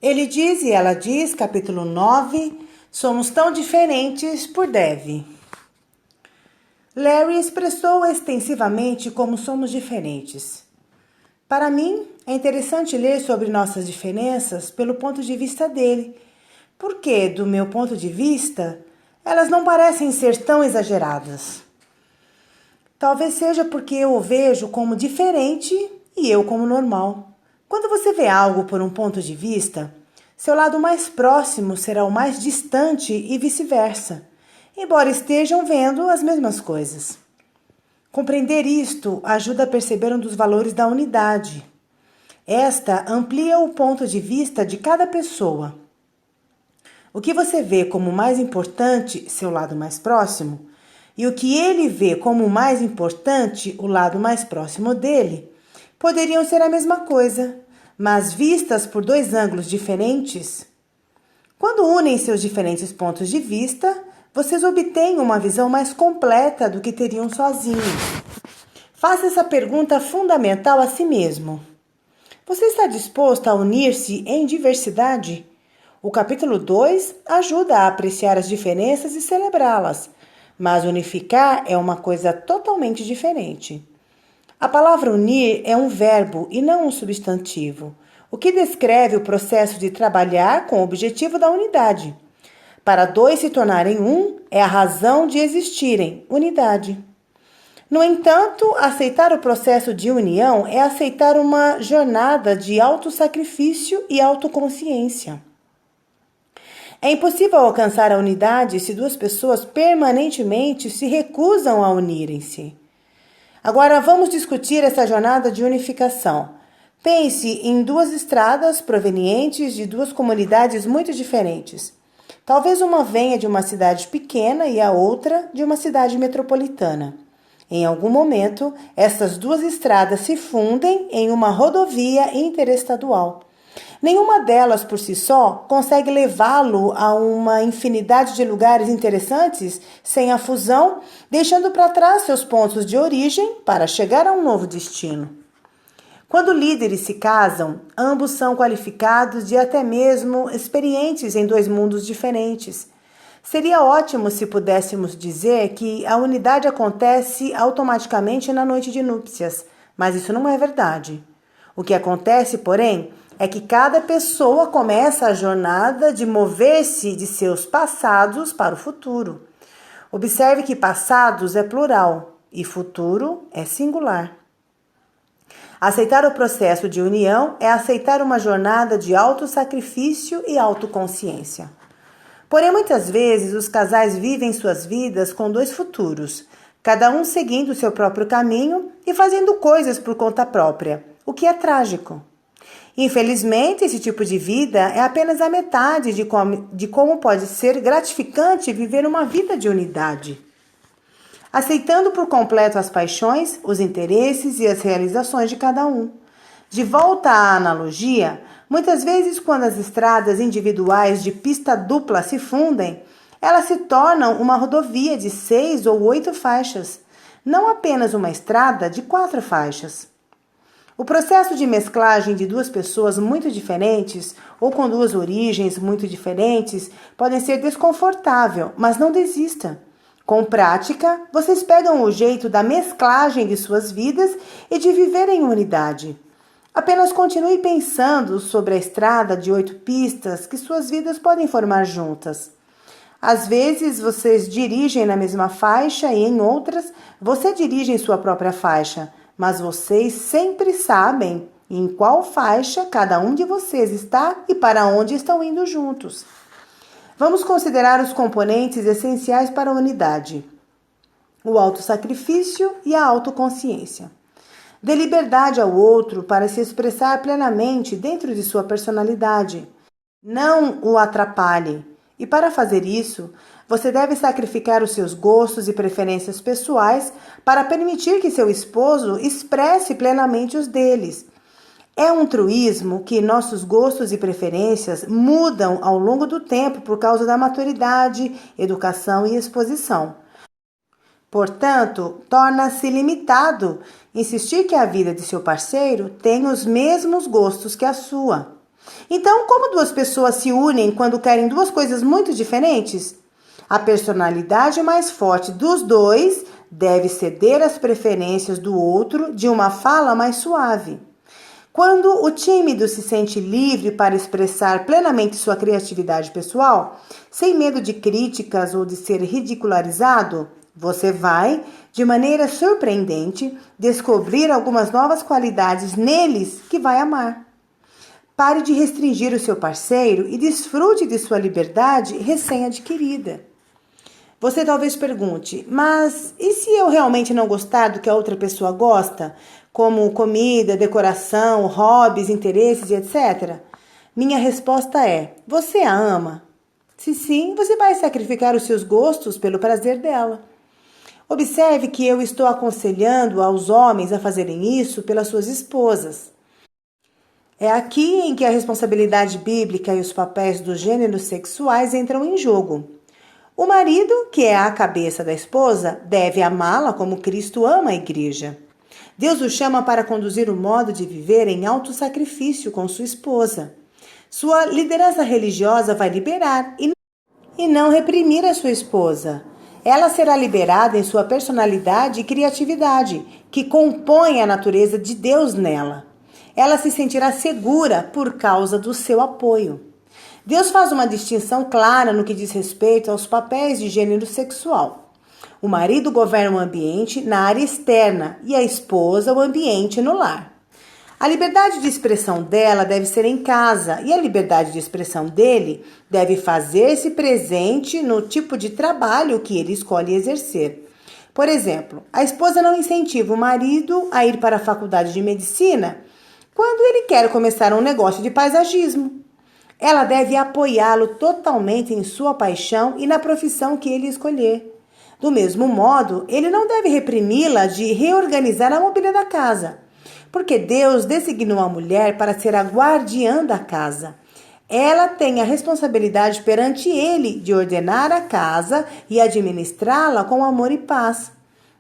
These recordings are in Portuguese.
Ele diz e ela diz, capítulo 9, somos tão diferentes por Dev. Larry expressou extensivamente como somos diferentes. Para mim, é interessante ler sobre nossas diferenças pelo ponto de vista dele, porque, do meu ponto de vista, elas não parecem ser tão exageradas. Talvez seja porque eu o vejo como diferente e eu como normal. Quando você vê algo por um ponto de vista, seu lado mais próximo será o mais distante e vice-versa, embora estejam vendo as mesmas coisas. Compreender isto ajuda a perceber um dos valores da unidade. Esta amplia o ponto de vista de cada pessoa. O que você vê como mais importante, seu lado mais próximo, e o que ele vê como mais importante, o lado mais próximo dele, poderiam ser a mesma coisa, mas vistas por dois ângulos diferentes. Quando unem seus diferentes pontos de vista, vocês obtêm uma visão mais completa do que teriam sozinhos. Faça essa pergunta fundamental a si mesmo. Você está disposto a unir-se em diversidade? O capítulo 2 ajuda a apreciar as diferenças e celebrá-las, mas unificar é uma coisa totalmente diferente. A palavra unir é um verbo e não um substantivo, o que descreve o processo de trabalhar com o objetivo da unidade. Para dois se tornarem um é a razão de existirem, unidade. No entanto, aceitar o processo de união é aceitar uma jornada de autossacrifício e autoconsciência. É impossível alcançar a unidade se duas pessoas permanentemente se recusam a unirem-se. Agora vamos discutir essa jornada de unificação. Pense em duas estradas provenientes de duas comunidades muito diferentes. Talvez uma venha de uma cidade pequena e a outra de uma cidade metropolitana. Em algum momento, essas duas estradas se fundem em uma rodovia interestadual. Nenhuma delas por si só consegue levá-lo a uma infinidade de lugares interessantes sem a fusão, deixando para trás seus pontos de origem para chegar a um novo destino. Quando líderes se casam, ambos são qualificados e até mesmo experientes em dois mundos diferentes. Seria ótimo se pudéssemos dizer que a unidade acontece automaticamente na noite de núpcias, mas isso não é verdade. O que acontece, porém, é que cada pessoa começa a jornada de mover-se de seus passados para o futuro. Observe que passados é plural e futuro é singular. Aceitar o processo de união é aceitar uma jornada de autossacrifício e autoconsciência. Porém, muitas vezes, os casais vivem suas vidas com dois futuros, cada um seguindo seu próprio caminho e fazendo coisas por conta própria, o que é trágico. Infelizmente, esse tipo de vida é apenas a metade de como pode ser gratificante viver uma vida de unidade. Aceitando por completo as paixões, os interesses e as realizações de cada um. De volta à analogia, muitas vezes quando as estradas individuais de pista dupla se fundem, elas se tornam uma rodovia de 6 ou 8 faixas, não apenas uma estrada de 4 faixas. O processo de mesclagem de duas pessoas muito diferentes ou com duas origens muito diferentes pode ser desconfortável, mas não desista. Com prática, vocês pegam o jeito da mesclagem de suas vidas e de viver em unidade. Apenas continue pensando sobre a estrada de 8 pistas que suas vidas podem formar juntas. Às vezes, vocês dirigem na mesma faixa e em outras, você dirige em sua própria faixa. Mas vocês sempre sabem em qual faixa cada um de vocês está e para onde estão indo juntos. Vamos considerar os componentes essenciais para a unidade: o autossacrifício e a autoconsciência. Dê liberdade ao outro para se expressar plenamente dentro de sua personalidade. Não o atrapalhe. E para fazer isso, você deve sacrificar os seus gostos e preferências pessoais para permitir que seu esposo expresse plenamente os deles. É um truísmo que nossos gostos e preferências mudam ao longo do tempo por causa da maturidade, educação e exposição. Portanto, torna-se limitado insistir que a vida de seu parceiro tenha os mesmos gostos que a sua. Então, como duas pessoas se unem quando querem duas coisas muito diferentes? A personalidade mais forte dos dois deve ceder às preferências do outro de uma fala mais suave. Quando o tímido se sente livre para expressar plenamente sua criatividade pessoal, sem medo de críticas ou de ser ridicularizado, você vai, de maneira surpreendente, descobrir algumas novas qualidades neles que vai amar. Pare de restringir o seu parceiro e desfrute de sua liberdade recém-adquirida. Você talvez pergunte, mas e se eu realmente não gostar do que a outra pessoa gosta, como comida, decoração, hobbies, interesses e etc? Minha resposta é: você a ama? Se sim, você vai sacrificar os seus gostos pelo prazer dela. Observe que eu estou aconselhando aos homens a fazerem isso pelas suas esposas. É aqui em que a responsabilidade bíblica e os papéis dos gêneros sexuais entram em jogo. O marido, que é a cabeça da esposa, deve amá-la como Cristo ama a igreja. Deus o chama para conduzir o modo de viver em autossacrifício com sua esposa. Sua liderança religiosa vai liberar e não reprimir a sua esposa. Ela será liberada em sua personalidade e criatividade, que compõem a natureza de Deus nela. Ela se sentirá segura por causa do seu apoio. Deus faz uma distinção clara no que diz respeito aos papéis de gênero sexual. O marido governa o ambiente na área externa e a esposa o ambiente no lar. A liberdade de expressão dela deve ser em casa e a liberdade de expressão dele deve fazer-se presente no tipo de trabalho que ele escolhe exercer. Por exemplo, a esposa não incentiva o marido a ir para a faculdade de medicina quando ele quer começar um negócio de paisagismo. Ela deve apoiá-lo totalmente em sua paixão e na profissão que ele escolher. Do mesmo modo, ele não deve reprimi-la de reorganizar a mobília da casa, porque Deus designou a mulher para ser a guardiã da casa. Ela tem a responsabilidade perante ele de ordenar a casa e administrá-la com amor e paz.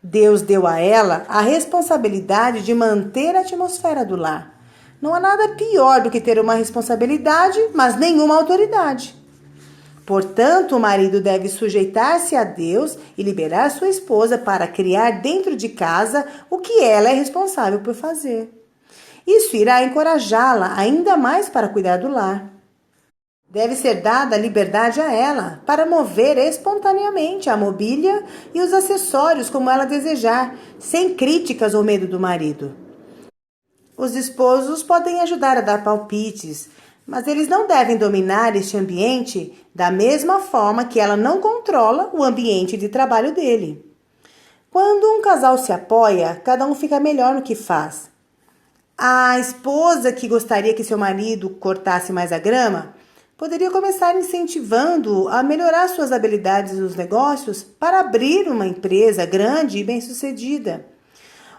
Deus deu a ela a responsabilidade de manter a atmosfera do lar. Não há nada pior do que ter uma responsabilidade, mas nenhuma autoridade. Portanto, o marido deve sujeitar-se a Deus e liberar sua esposa para criar dentro de casa o que ela é responsável por fazer. Isso irá encorajá-la ainda mais para cuidar do lar. Deve ser dada liberdade a ela para mover espontaneamente a mobília e os acessórios como ela desejar, sem críticas ou medo do marido. Os esposos podem ajudar a dar palpites, mas eles não devem dominar este ambiente da mesma forma que ela não controla o ambiente de trabalho dele. Quando um casal se apoia, cada um fica melhor no que faz. A esposa que gostaria que seu marido cortasse mais a grama poderia começar incentivando-o a melhorar suas habilidades nos negócios para abrir uma empresa grande e bem-sucedida.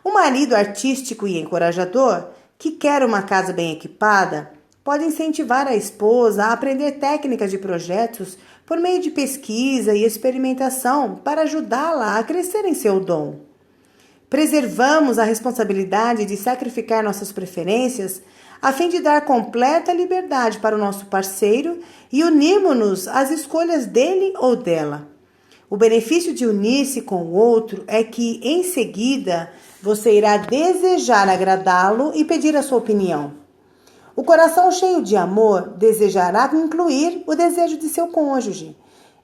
Um marido artístico e encorajador, que quer uma casa bem equipada, pode incentivar a esposa a aprender técnicas de projetos por meio de pesquisa e experimentação para ajudá-la a crescer em seu dom. Preservamos a responsabilidade de sacrificar nossas preferências a fim de dar completa liberdade para o nosso parceiro e unirmos-nos às escolhas dele ou dela. O benefício de unir-se com o outro é que, em seguida, você irá desejar agradá-lo e pedir a sua opinião. O coração cheio de amor desejará incluir o desejo de seu cônjuge.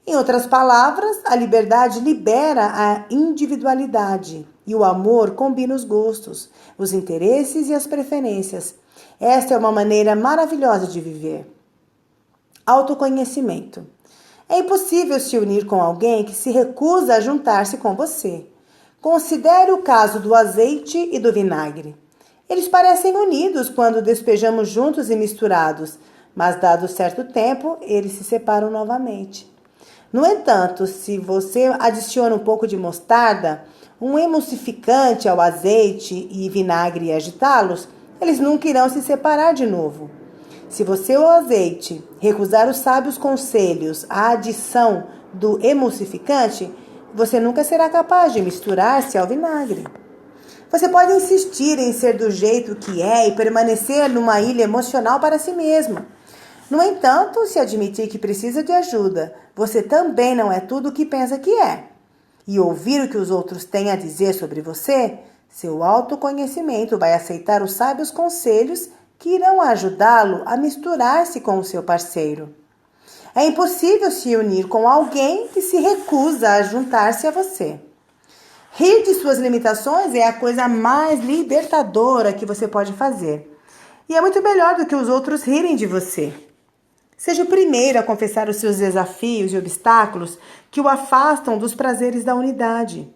Em outras palavras, a liberdade libera a individualidade e o amor combina os gostos, os interesses e as preferências. Esta é uma maneira maravilhosa de viver. Autoconhecimento. É impossível se unir com alguém que se recusa a juntar-se com você. Considere o caso do azeite e do vinagre. Eles parecem unidos quando despejamos juntos e misturados, mas dado certo tempo, eles se separam novamente. No entanto, se você adiciona um pouco de mostarda, um emulsificante ao azeite e vinagre e agitá-los, eles nunca irão se separar de novo. Se você, o azeite, recusar os sábios conselhos, a adição do emulsificante, você nunca será capaz de misturar-se ao vinagre. Você pode insistir em ser do jeito que é e permanecer numa ilha emocional para si mesmo. No entanto, se admitir que precisa de ajuda, você também não é tudo o que pensa que é. E ouvir o que os outros têm a dizer sobre você, seu autoconhecimento vai aceitar os sábios conselhos que irão ajudá-lo a misturar-se com o seu parceiro. É impossível se unir com alguém que se recusa a juntar-se a você. Rir de suas limitações é a coisa mais libertadora que você pode fazer. E é muito melhor do que os outros rirem de você. Seja o primeiro a confessar os seus desafios e obstáculos que o afastam dos prazeres da unidade.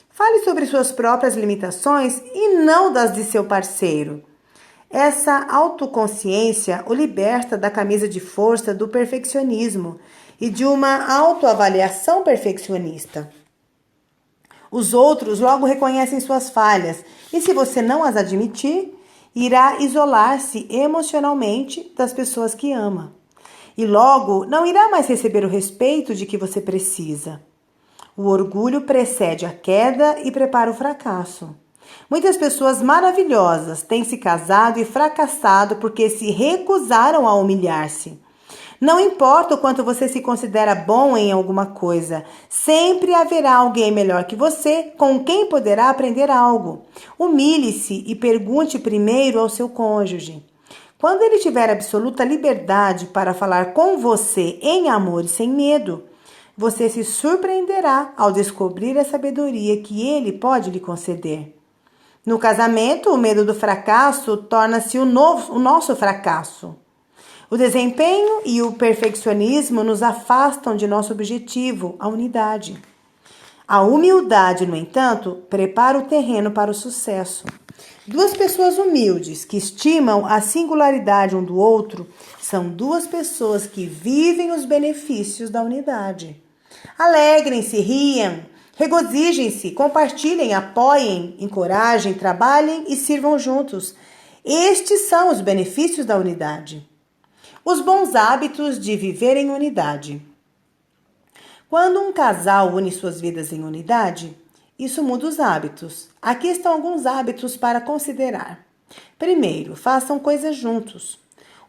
Fale sobre suas próprias limitações e não das de seu parceiro. Essa autoconsciência o liberta da camisa de força do perfeccionismo e de uma autoavaliação perfeccionista. Os outros logo reconhecem suas falhas e, se você não as admitir, irá isolar-se emocionalmente das pessoas que ama. E logo não irá mais receber o respeito de que você precisa. O orgulho precede a queda e prepara o fracasso. Muitas pessoas maravilhosas têm se casado e fracassado porque se recusaram a humilhar-se. Não importa o quanto você se considera bom em alguma coisa, sempre haverá alguém melhor que você com quem poderá aprender algo. Humilhe-se e pergunte primeiro ao seu cônjuge. Quando ele tiver absoluta liberdade para falar com você em amor e sem medo, você se surpreenderá ao descobrir a sabedoria que ele pode lhe conceder. No casamento, o medo do fracasso torna-se o nosso fracasso. O desempenho e o perfeccionismo nos afastam de nosso objetivo, a unidade. A humildade, no entanto, prepara o terreno para o sucesso. Duas pessoas humildes que estimam a singularidade um do outro são duas pessoas que vivem os benefícios da unidade. Alegrem-se, riam, regozijem-se, compartilhem, apoiem, encorajem, trabalhem e sirvam juntos. Estes são os benefícios da unidade. Os bons hábitos de viver em unidade. Quando um casal une suas vidas em unidade, isso muda os hábitos. Aqui estão alguns hábitos para considerar. Primeiro, façam coisas juntos.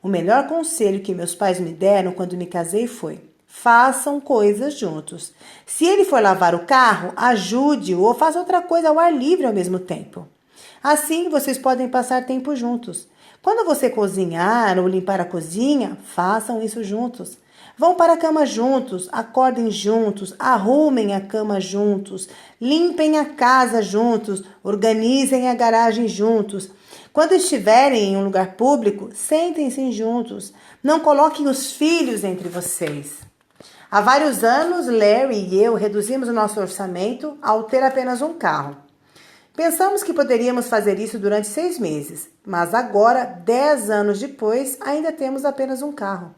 O melhor conselho que meus pais me deram quando me casei foi: façam coisas juntos. Se ele for lavar o carro, ajude-o ou faça outra coisa ao ar livre ao mesmo tempo. Assim, vocês podem passar tempo juntos. Quando você cozinhar ou limpar a cozinha, façam isso juntos. Vão para a cama juntos, acordem juntos, arrumem a cama juntos, limpem a casa juntos, organizem a garagem juntos. Quando estiverem em um lugar público, sentem-se juntos. Não coloquem os filhos entre vocês. Há vários anos, Larry e eu reduzimos o nosso orçamento ao ter apenas um carro. Pensamos que poderíamos fazer isso durante 6 meses, mas agora, 10 anos depois, ainda temos apenas um carro.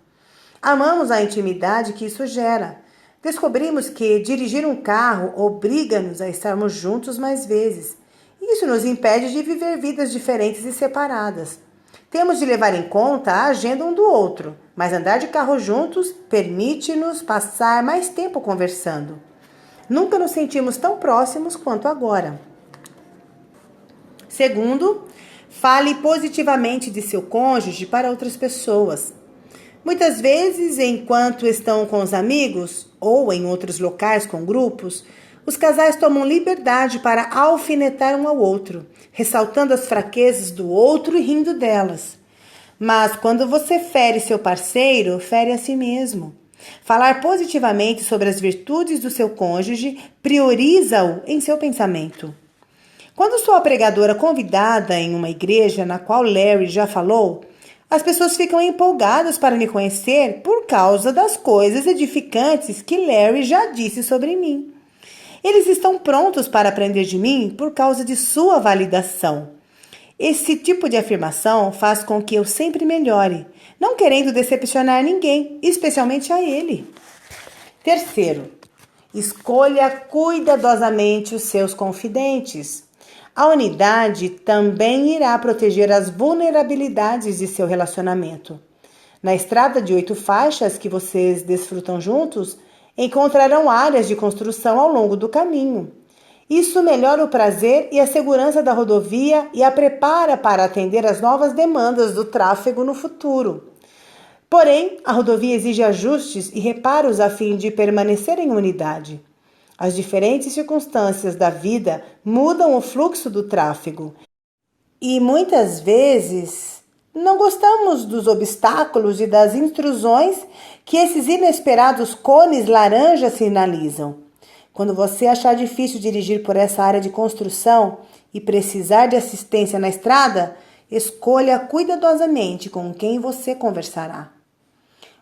Amamos a intimidade que isso gera. Descobrimos que dirigir um carro obriga-nos a estarmos juntos mais vezes. Isso nos impede de viver vidas diferentes e separadas. Temos de levar em conta a agenda um do outro, mas andar de carro juntos permite-nos passar mais tempo conversando. Nunca nos sentimos tão próximos quanto agora. Segundo, fale positivamente de seu cônjuge para outras pessoas. Muitas vezes, enquanto estão com os amigos ou em outros locais com grupos, os casais tomam liberdade para alfinetar um ao outro, ressaltando as fraquezas do outro e rindo delas. Mas quando você fere seu parceiro, fere a si mesmo. Falar positivamente sobre as virtudes do seu cônjuge prioriza-o em seu pensamento. Quando sou a pregadora convidada em uma igreja na qual Larry já falou, as pessoas ficam empolgadas para me conhecer por causa das coisas edificantes que Larry já disse sobre mim. Eles estão prontos para aprender de mim por causa de sua validação. Esse tipo de afirmação faz com que eu sempre melhore, não querendo decepcionar ninguém, especialmente a ele. Terceiro, escolha cuidadosamente os seus confidentes. A unidade também irá proteger as vulnerabilidades de seu relacionamento. Na estrada de 8 faixas que vocês desfrutam juntos, encontrarão áreas de construção ao longo do caminho. Isso melhora o prazer e a segurança da rodovia e a prepara para atender às novas demandas do tráfego no futuro. Porém, a rodovia exige ajustes e reparos a fim de permanecer em unidade. As diferentes circunstâncias da vida mudam o fluxo do tráfego e muitas vezes não gostamos dos obstáculos e das intrusões que esses inesperados cones laranja sinalizam. Quando você achar difícil dirigir por essa área de construção e precisar de assistência na estrada, escolha cuidadosamente com quem você conversará.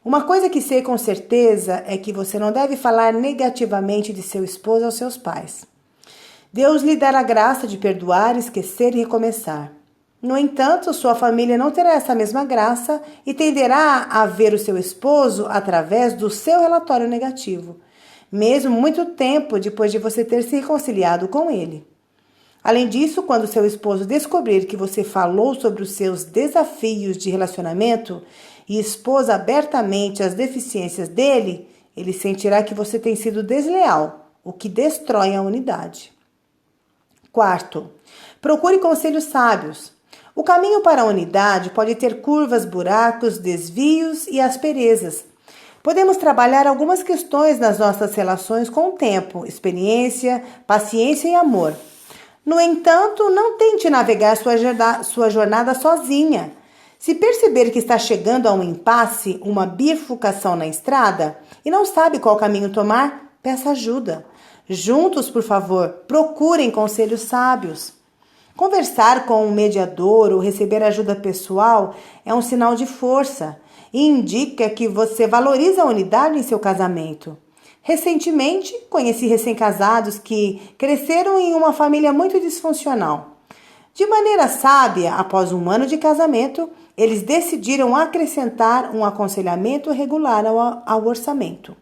Uma coisa que sei com certeza é que você não deve falar negativamente de seu esposo aos seus pais. Deus lhe dará a graça de perdoar, esquecer e recomeçar. No entanto, sua família não terá essa mesma graça e tenderá a ver o seu esposo através do seu relatório negativo, mesmo muito tempo depois de você ter se reconciliado com ele. Além disso, quando seu esposo descobrir que você falou sobre os seus desafios de relacionamento e expôs abertamente as deficiências dele, ele sentirá que você tem sido desleal, o que destrói a unidade. Quarto, procure conselhos sábios. O caminho para a unidade pode ter curvas, buracos, desvios e asperezas. Podemos trabalhar algumas questões nas nossas relações com o tempo, experiência, paciência e amor. No entanto, não tente navegar sua jornada sozinha. Se perceber que está chegando a um impasse, uma bifurcação na estrada, e não sabe qual caminho tomar, peça ajuda. Juntos, por favor, procurem conselhos sábios. Conversar com um mediador ou receber ajuda pessoal é um sinal de força e indica que você valoriza a unidade em seu casamento. Recentemente, conheci recém-casados que cresceram em uma família muito disfuncional. De maneira sábia, após um ano de casamento, eles decidiram acrescentar um aconselhamento regular ao orçamento.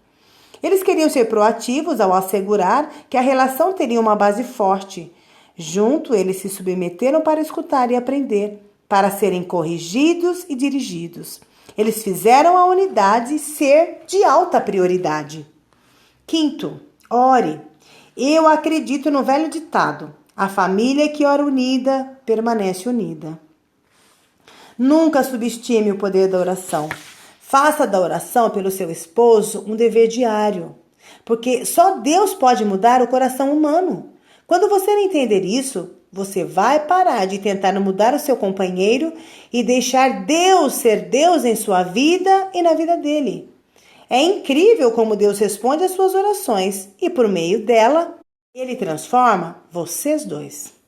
Eles queriam ser proativos ao assegurar que a relação teria uma base forte. Junto, eles se submeteram para escutar e aprender, para serem corrigidos e dirigidos. Eles fizeram a unidade ser de alta prioridade. Quinto, ore. Eu acredito no velho ditado: a família que ora unida, permanece unida. Nunca subestime o poder da oração. Faça da oração pelo seu esposo um dever diário, porque só Deus pode mudar o coração humano. Quando você entender isso, você vai parar de tentar mudar o seu companheiro e deixar Deus ser Deus em sua vida e na vida dele. É incrível como Deus responde às suas orações e, por meio dela, Ele transforma vocês dois.